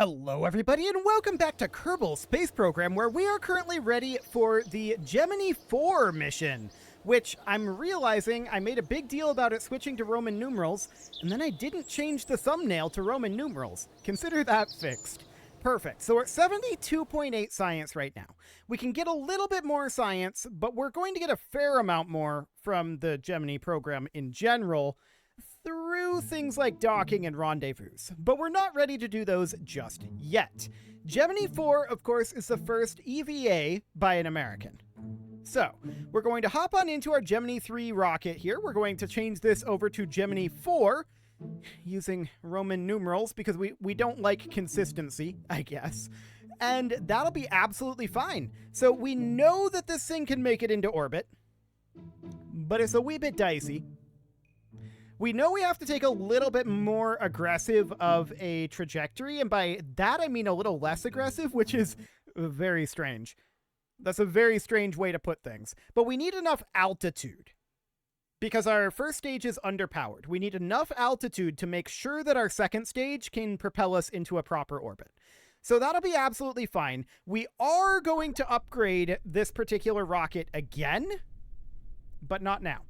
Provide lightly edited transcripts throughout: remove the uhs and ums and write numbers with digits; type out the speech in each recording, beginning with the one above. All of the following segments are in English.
Hello everybody and welcome back to Kerbal Space Program, where we are currently ready for the Gemini 4 mission, which I'm realizing I made a big deal about it switching to Roman numerals, and then I didn't change the thumbnail to Roman numerals. Consider that fixed. Perfect. So we're at 72.8 science right now. We can get a little bit more science, but we're going to get a fair amount more from the Gemini program in general through things like docking and rendezvous, but we're not ready to do those just yet. Gemini 4, of course, is the first EVA by an American. So, we're going to hop on into our Gemini 3 rocket here. We're going to change this over to Gemini 4, using Roman numerals, because we don't like consistency, I guess. And that'll be absolutely fine. So, we know that this thing can make it into orbit, but it's a wee bit dicey. We know we have to take a little bit more aggressive of a trajectory, and by that I mean a little less aggressive, which is very strange. That's a very strange way to put things. But we need enough altitude, because our first stage is underpowered. We need enough altitude to make sure that our second stage can propel us into a proper orbit. So that'll be absolutely fine. We are going to upgrade this particular rocket again, but not now.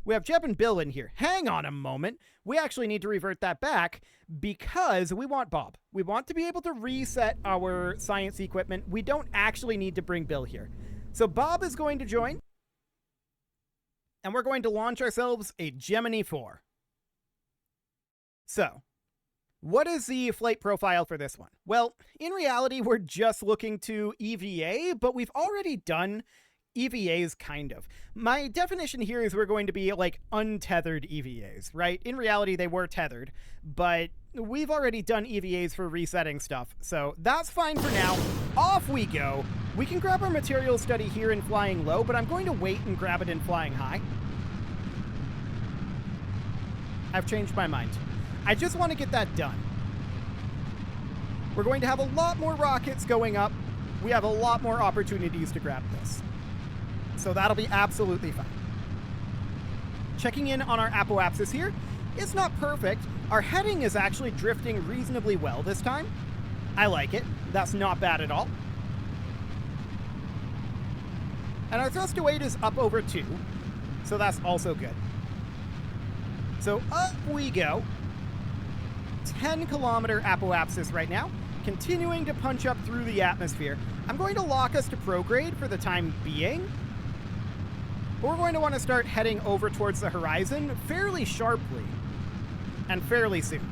We have Jeb and Bill in here. Hang on a moment. We actually need to revert that back because we want Bob. We want to be able to reset our science equipment. We don't actually need to bring Bill here. So Bob is going to join, and we're going to launch ourselves a Gemini 4. So, what is the flight profile for this one? Well, in reality, we're just looking to EVA, but we've already done EVAs, kind of. My definition here is we're going to be like untethered EVAs, right? In reality, they were tethered, but we've already done EVAs for resetting stuff, so that's fine for now. Off we go. We can grab our material study here in flying low, but I'm going to wait and grab it in flying high. I've changed my mind. I just want to get that done. We're going to have a lot more rockets going up. We have a lot more opportunities to grab this. So that'll be absolutely fine. Checking in on our apoapsis here. It's not perfect. Our heading is actually drifting reasonably well this time. I like it. That's not bad at all. And our thrust to weight is up over 2. So that's also good. So up we go. 10-kilometer apoapsis right now. Continuing to punch up through the atmosphere. I'm going to lock us to prograde for the time being. We're going to want to start heading over towards the horizon fairly sharply and fairly soon.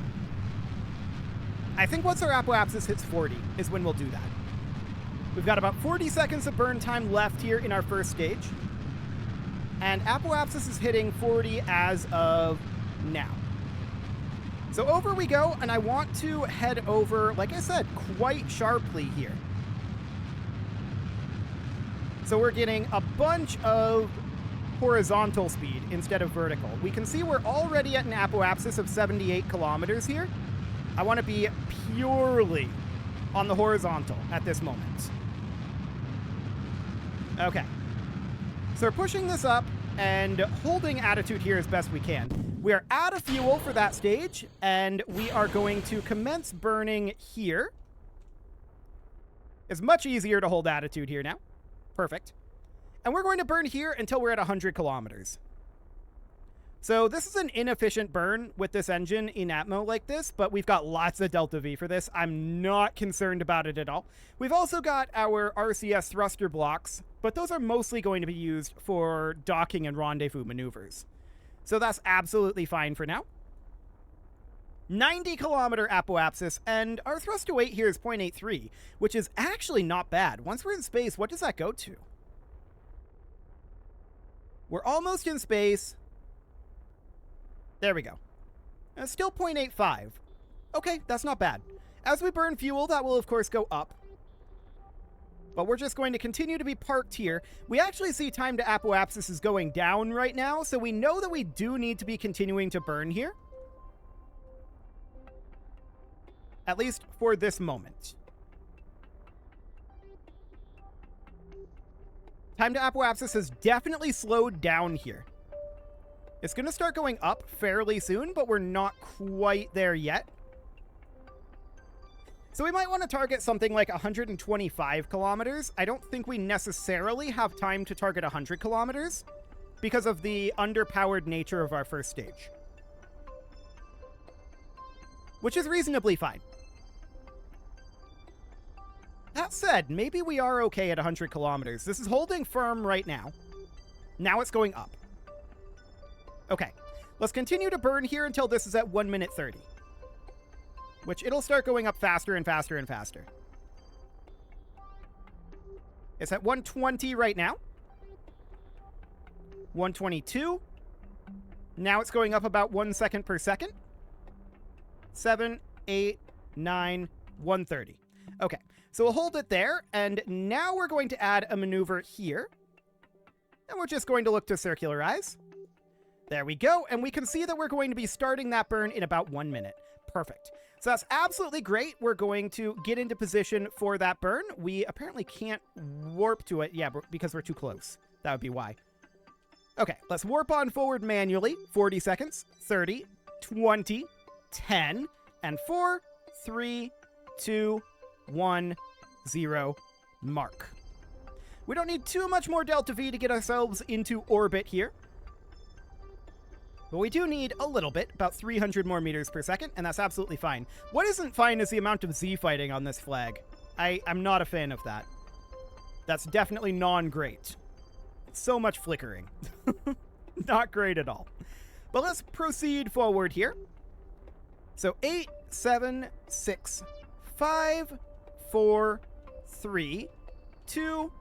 I think once our apoapsis hits 40 is when we'll do that. We've got about 40 seconds of burn time left here in our first stage. And apoapsis is hitting 40 as of now. So over we go, and I want to head over, like I said, quite sharply here. So we're getting a bunch of horizontal speed instead of vertical. We can see we're already at an apoapsis of 78 kilometers here. I want to be purely on the horizontal at this moment. Okay. So we're pushing this up and holding attitude here as best we can. We are out of fuel for that stage, and we are going to commence burning here. It's much easier to hold attitude here now. Perfect. And we're going to burn here until we're at 100 kilometers. So this is an inefficient burn with this engine in Atmo like this, but we've got lots of Delta V for this. I'm not concerned about it at all. We've also got our RCS thruster blocks, but those are mostly going to be used for docking and rendezvous maneuvers. So that's absolutely fine for now. 90-kilometer apoapsis, and our thrust to weight here is 0.83, which is actually not bad. Once we're in space, what does that go to? We're almost in space. There we go. Still 0.85. Okay, that's not bad. As we burn fuel, that will of course go up. But we're just going to continue to be parked here. We actually see time to apoapsis is going down right now, so we know that we do need to be continuing to burn here. At least for this moment. Time to apoapsis has definitely slowed down here. It's going to start going up fairly soon, but we're not quite there yet. So we might want to target something like 125 kilometers. I don't think we necessarily have time to target 100 kilometers because of the underpowered nature of our first stage, which is reasonably fine. That said, maybe we are okay at 100 kilometers. This is holding firm right now. Now it's going up. Okay, let's continue to burn here until this is at 1 minute 30. Which it'll start going up faster and faster and faster. It's at 120 right now. 122. Now it's going up about 1 second per second. 7, 8, 9, 130. Okay, so we'll hold it there, and now we're going to add a maneuver here. And we're just going to look to circularize. There we go, and we can see that we're going to be starting that burn in about 1 minute. Perfect. So that's absolutely great. We're going to get into position for that burn. We apparently can't warp to it. Yeah, because we're too close. That would be why. Okay, let's warp on forward manually. 40 seconds, 30, 20, 10, and 4, 3, 2, 1, 0, mark. We don't need too much more delta V to get ourselves into orbit here. But we do need a little bit, about 300 more meters per second, and that's absolutely fine. What isn't fine is the amount of Z fighting on this flag. I'm not a fan of that. That's definitely non-great. So much flickering. Not great at all. But let's proceed forward here. So 8, 7, 6, 5, 4, 3, 2,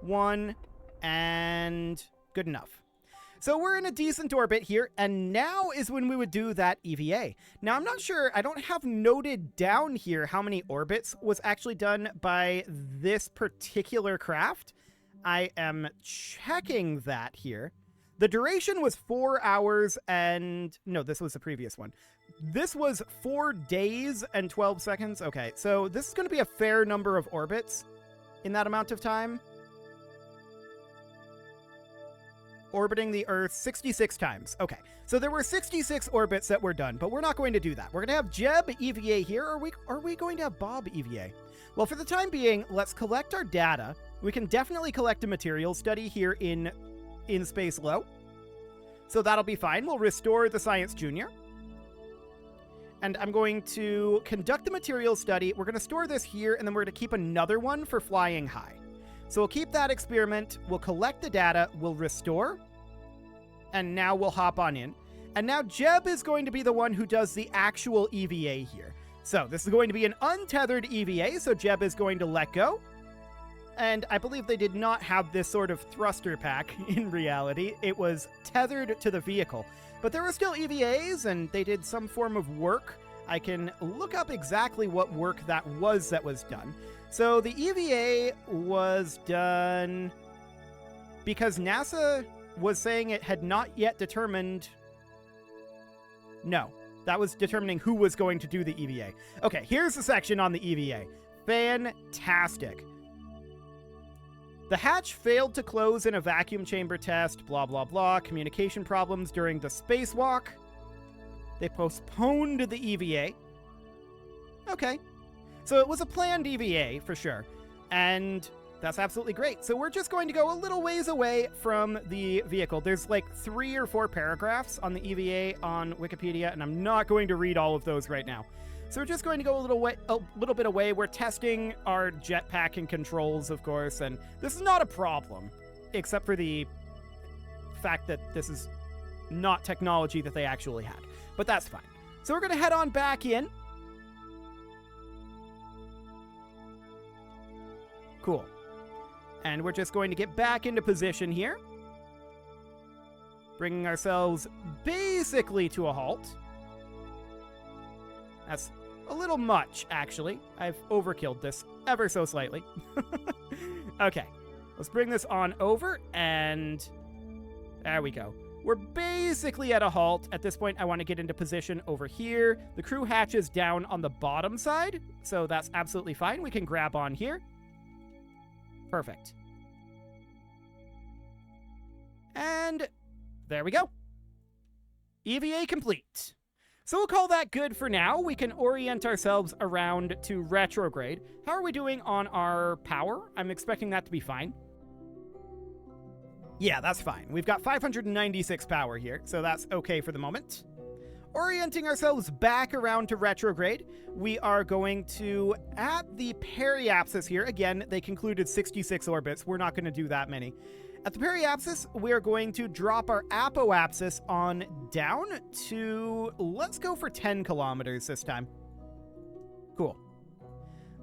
1, and good enough. So we're in a decent orbit here, and now is when we would do that EVA. Now, I'm not sure, I don't have noted down here how many orbits was actually done by this particular craft. I am checking that here. The duration was 4 hours and... No, this was the previous one. This was 4 days and 12 seconds. Okay, so this is going to be a fair number of orbits in that amount of time. Orbiting the Earth 66 times. Okay, so there were 66 orbits that were done, but we're not going to do that. We're going to have Jeb EVA here, or are we going to have Bob EVA? Well, for the time being, let's collect our data. We can definitely collect a material study here in Space Low. So that'll be fine. We'll restore the Science Junior. And I'm going to conduct the material study. We're going to store this here, and then we're going to keep another one for flying high. So we'll keep that experiment, we'll collect the data, we'll restore, and now we'll hop on in. And now Jeb is going to be the one who does the actual EVA here. So this is going to be an untethered EVA, so Jeb is going to let go. And I believe they did not have this sort of thruster pack in reality. It was tethered to the vehicle. But there were still EVAs, and they did some form of work. I can look up exactly what work that was done. So the EVA was done because NASA was saying it had not yet determined... No, that was determining who was going to do the EVA. Okay, here's the section on the EVA. Fantastic. The hatch failed to close in a vacuum chamber test, blah, blah, blah. Communication problems during the spacewalk. They postponed the EVA. Okay. So it was a planned EVA, for sure. And that's absolutely great. So we're just going to go a little ways away from the vehicle. There's like 3 or 4 paragraphs on the EVA on Wikipedia, and I'm not going to read all of those right now. So we're just going to go a little bit away. We're testing our jetpack and controls, of course, and this is not a problem, except for the fact that this is not technology that they actually had. But that's fine. So we're going to head on back in. Cool. And we're just going to get back into position here. Bringing ourselves basically to a halt. That's a little much, actually. I've overkilled this ever so slightly. Okay. Let's bring this on over, and there we go. We're basically at a halt. At this point, I want to get into position over here. The crew hatch is down on the bottom side, so that's absolutely fine. We can grab on here. Perfect. And there we go. EVA complete. So we'll call that good for now. We can orient ourselves around to retrograde. How are we doing on our power? I'm expecting that to be fine. Yeah, that's fine. We've got 596 power here, so that's okay for the moment. Orienting ourselves back around to retrograde, we are going to, at the periapsis here, again, they concluded 66 orbits. We're not going to do that many. At the periapsis, we are going to drop our apoapsis on down to, let's go for 10 kilometers this time. Cool.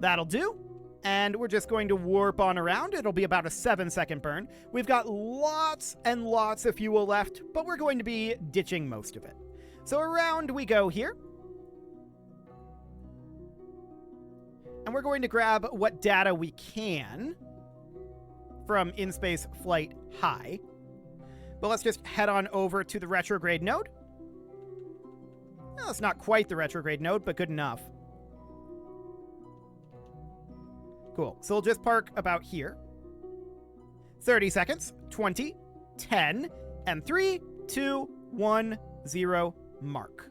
That'll do. And we're just going to warp on around. It'll be about a 7-second burn. We've got lots and lots of fuel left, but we're going to be ditching most of it. So around we go here. And we're going to grab what data we can from in-space flight high. But let's just head on over to the retrograde node. Well, it's not quite the retrograde node, but good enough. Cool. So we'll just park about here. 30 seconds. 20, 10, and 3, 2, 1, 0, mark.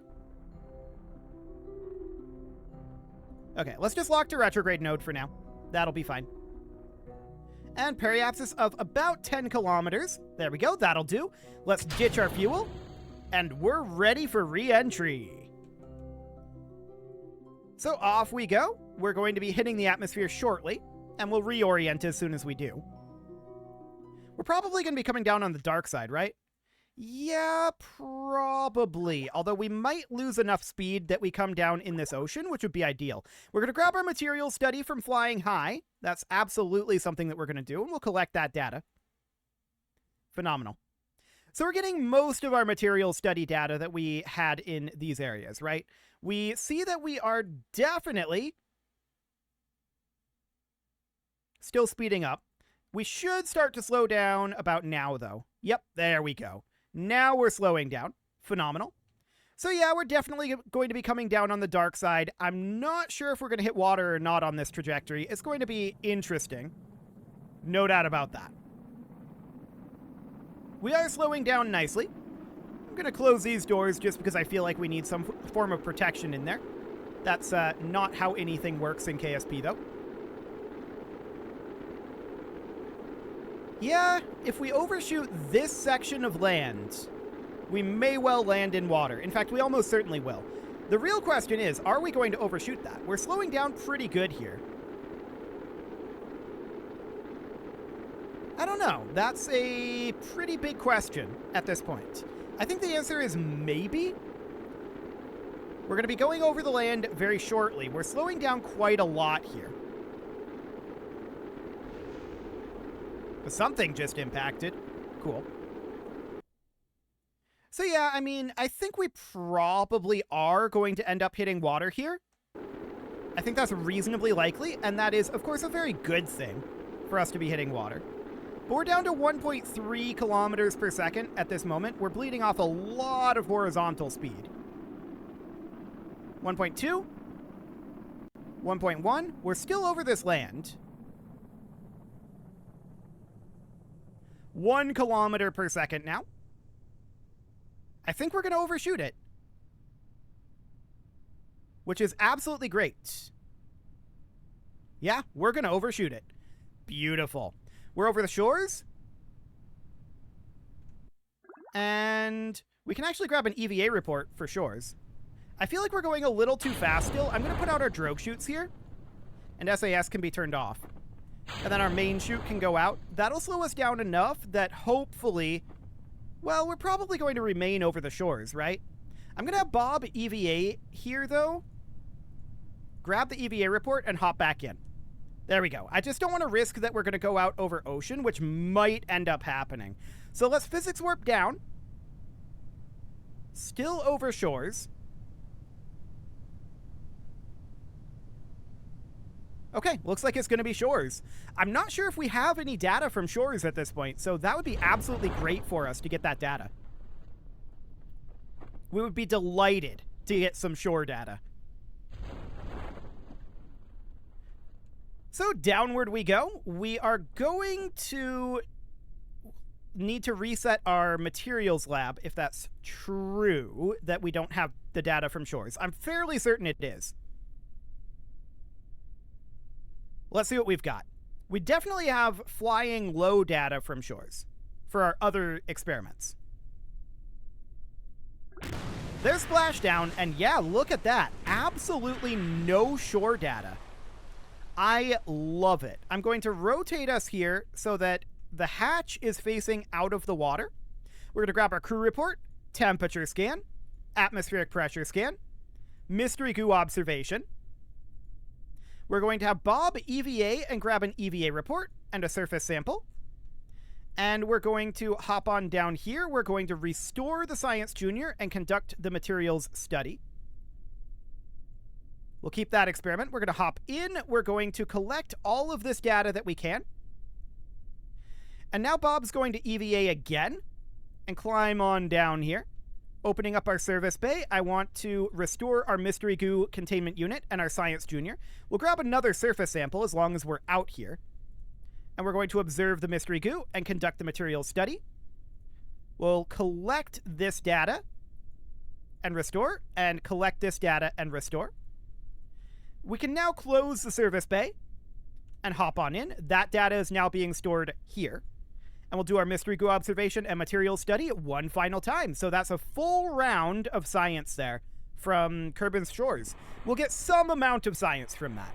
Okay, let's just lock to retrograde node for now. That'll be fine. And periapsis of about 10 kilometers. There we go. That'll do. Let's ditch our fuel. And we're ready for re-entry. So off we go. We're going to be hitting the atmosphere shortly, and we'll reorient as soon as we do. We're probably going to be coming down on the dark side, right? Yeah, probably. Although we might lose enough speed that we come down in this ocean, which would be ideal. We're going to grab our material study from flying high. That's absolutely something that we're going to do, and we'll collect that data. Phenomenal. So we're getting most of our material study data that we had in these areas, right? We see that we are definitely still speeding up. We should start to slow down about now, though. Yep, there we go. Now we're slowing down. Phenomenal. So yeah, we're definitely going to be coming down on the dark side. I'm not sure if we're going to hit water or not on this trajectory. It's going to be interesting. No doubt about that. We are slowing down nicely. I'm going to close these doors just because I feel like we need some form of protection in there. That's not how anything works in KSP, though. Yeah, if we overshoot this section of land, we may well land in water. In fact, we almost certainly will. The real question is, are we going to overshoot that? We're slowing down pretty good here. I don't know. That's a pretty big question at this point. I think the answer is maybe. We're going to be going over the land very shortly. We're slowing down quite a lot here. But something just impacted. Cool. So yeah, I mean, I think we probably are going to end up hitting water here. I think that's reasonably likely, and that is, of course, a very good thing for us to be hitting water. But we're down to 1.3 kilometers per second at this moment. We're bleeding off a lot of horizontal speed. 1.2. 1.1. We're still over this land. 1 kilometer per second now. I think we're going to overshoot it. Which is absolutely great. Yeah, we're going to overshoot it. Beautiful. We're over the shores. And we can actually grab an EVA report for shores. I feel like we're going a little too fast still. I'm going to put out our drogue chutes here. And SAS can be turned off. And then our main chute can go out. That'll slow us down enough that hopefully, well, we're probably going to remain over the shores, right? I'm going to have Bob EVA here, though. Grab the EVA report and hop back in. There we go. I just don't want to risk that we're going to go out over ocean, which might end up happening. So let's physics warp down. Still over shores. Okay, looks like it's going to be shores. I'm not sure if we have any data from shores at this point, so that would be absolutely great for us to get that data. We would be delighted to get some shore data. So downward we go. We are going to need to reset our materials lab if that's true, that we don't have the data from shores. I'm fairly certain it is. Let's see what we've got. We definitely have flying low data from shores for our other experiments. There's splashdown, and yeah, look at that. Absolutely no shore data. I love it. I'm going to rotate us here so that the hatch is facing out of the water. We're going to grab our crew report, temperature scan, atmospheric pressure scan, mystery goo observation. We're going to have Bob EVA and grab an EVA report and a surface sample. And we're going to hop on down here. We're going to restore the Science Junior and conduct the materials study. We'll keep that experiment. We're going to hop in. We're going to collect all of this data that we can. And now Bob's going to EVA again and climb on down here. Opening up our service bay, I want to restore our mystery goo containment unit and our Science Junior. We'll grab another surface sample as long as we're out here. And we're going to observe the mystery goo and conduct the materials study. We'll collect this data and restore, and collect this data and restore. We can now close the service bay and hop on in. That data is now being stored here. And we'll do our mystery goo observation and materials study one final time. So that's a full round of science there from Kerbal shores. We'll get some amount of science from that.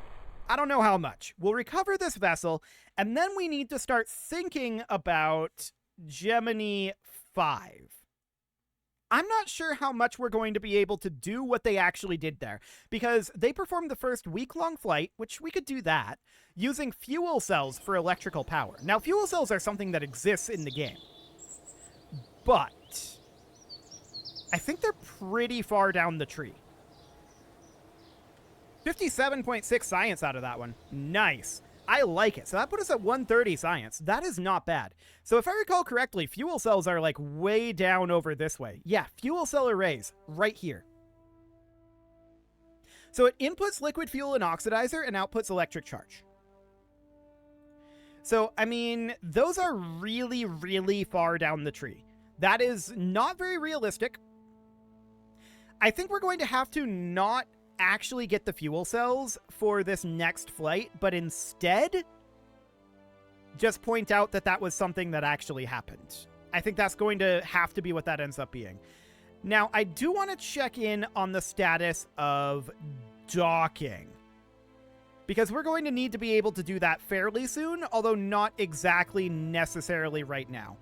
I don't know how much. We'll recover this vessel, and then we need to start thinking about Gemini 5. I'm not sure how much we're going to be able to do what they actually did there, because they performed the first week-long flight, which we could do that, using fuel cells for electrical power. Now, fuel cells are something that exists in the game, but I think they're pretty far down the tree. 57.6 science out of that one. Nice. I like it. So that put us at 130 science. That is not bad. So if I recall correctly, fuel cells are like way down over this way. Yeah, fuel cell arrays right here. So it inputs liquid fuel and oxidizer and outputs electric charge. So, I mean, those are really, really far down the tree. That is not very realistic. I think we're going to have to not actually get the fuel cells for this next flight, but instead just point out that that was something that actually happened. I think that's going to have to be what that ends up being. Now, I do want to check in on the status of docking, because we're going to need to be able to do that fairly soon, although not exactly necessarily right now.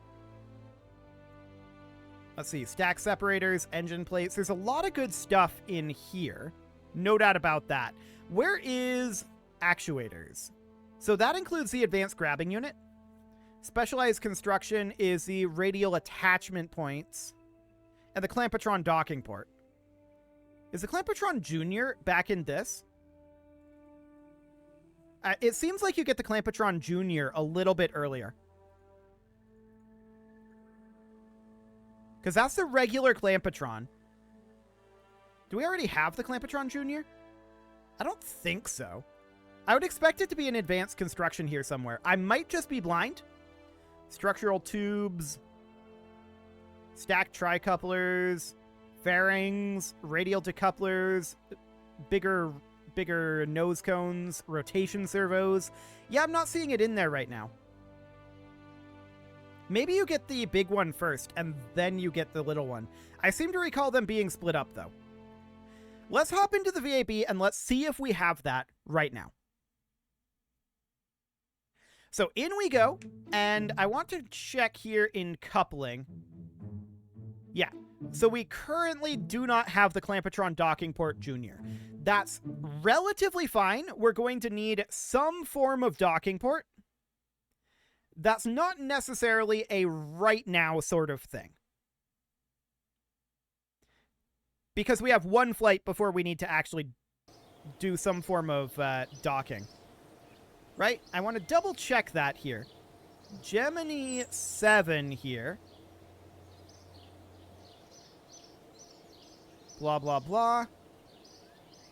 Let's see, stack separators, engine plates. There's a lot of good stuff in here. No doubt about that. Where is actuators? So that includes the advanced grabbing unit. Specialized construction is the radial attachment points and the Clampatron docking port. Is the Clampatron Junior back in this? It seems like you get the Clampatron Junior a little bit earlier. Because that's the regular Clampatron. Do we already have the Clampatron Junior? I don't think so. I would expect it to be in advanced construction here somewhere. I might just be blind. Structural tubes. Stacked tricouplers. Fairings. Radial decouplers. Bigger nose cones. Rotation servos. Yeah, I'm not seeing it in there right now. Maybe you get the big one first, and then you get the little one. I seem to recall them being split up, though. Let's hop into the VAB and let's see if we have that right now. So in we go, and I want to check here in coupling. Yeah, so we currently do not have the Clampatron docking port Junior. That's relatively fine. We're going to need some form of docking port. That's not necessarily a right now sort of thing, because we have one flight before we need to actually do some form of docking. Right? I want to double check that here. Gemini 7 here. Blah, blah, blah.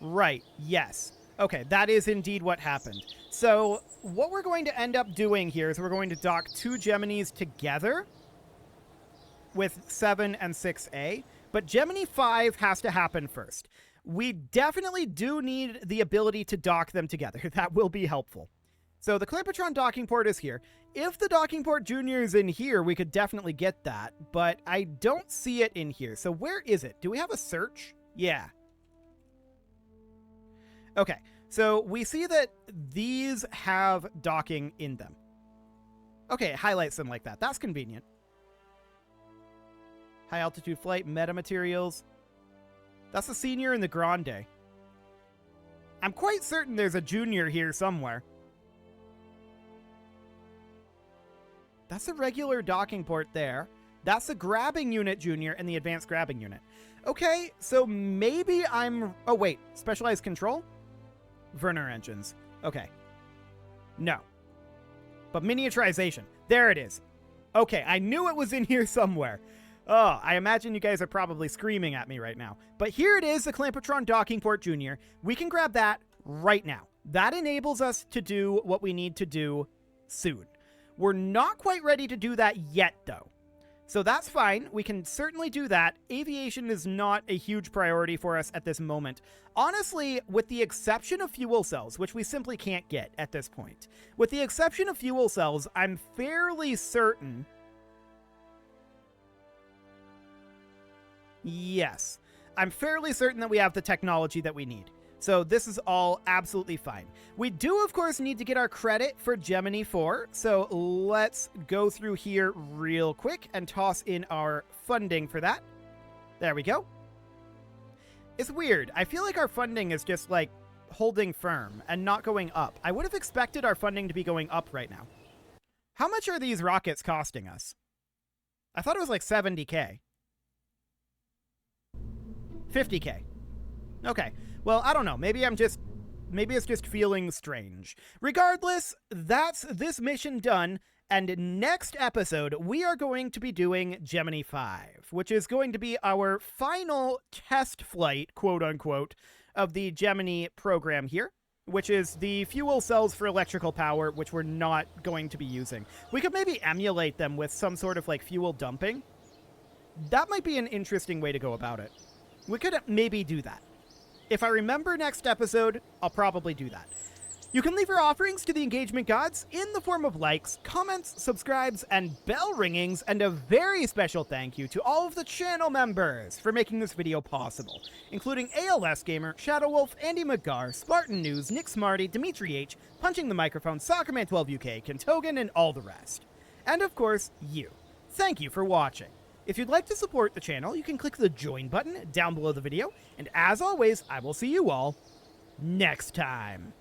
Right. Yes. Okay, that is indeed what happened. So what we're going to end up doing here is we're going to dock two Geminis together with 7 and 6A, but Gemini 5 has to happen first. We definitely do need the ability to dock them together. That will be helpful. So the Clampotron docking port is here. If the docking port junior is in here, we could definitely get that, but I don't see it in here. So where is it? Do we have a search? Yeah. Okay, so we see that these have docking in them. Okay, it highlights them like that. That's convenient. High altitude flight, metamaterials. That's the senior and the grande. I'm quite certain there's a junior here somewhere. That's a regular docking port there. That's the grabbing unit junior and the advanced grabbing unit. Okay, so maybe I'm... Oh, wait. Specialized control? Werner engines. Okay. No. But miniaturization. There it is. Okay, I knew it was in here somewhere. Oh, I imagine you guys are probably screaming at me right now. But here it is, the Clampotron Docking Port Junior. We can grab that right now. That enables us to do what we need to do soon. We're not quite ready to do that yet, though. So that's fine. We can certainly do that. Aviation is not a huge priority for us at this moment. Honestly, with the exception of fuel cells, which we simply can't get at this point. With the exception of fuel cells, I'm fairly certain... Yes. I'm fairly certain that we have the technology that we need. So this is all absolutely fine. We do, of course, need to get our credit for Gemini 4. So let's go through here real quick and toss in our funding for that. There we go. It's weird. I feel like our funding is just like holding firm and not going up. I would have expected our funding to be going up right now. How much are these rockets costing us? I thought it was like 70K. 50K. Okay. Well, I don't know. Maybe it's just feeling strange. Regardless, that's this mission done. And next episode, we are going to be doing Gemini 5, which is going to be our final test flight, quote unquote, of the Gemini program here, which is the fuel cells for electrical power, which we're not going to be using. We could maybe emulate them with some sort of like fuel dumping. That might be an interesting way to go about it. We could maybe do that. If I remember next episode, I'll probably do that. You can leave your offerings to the engagement gods in the form of likes, comments, subscribes, and bell ringings, and a very special thank you to all of the channel members for making this video possible, including ALS Gamer, Shadow Wolf, Andy McGar, Spartan News, Nick Smarty, Dimitri H, Punching the Microphone, Soccerman12UK, Kentogan, and all the rest. And of course, you. Thank you for watching. If you'd like to support the channel, you can click the join button down below the video, and as always, I will see you all next time.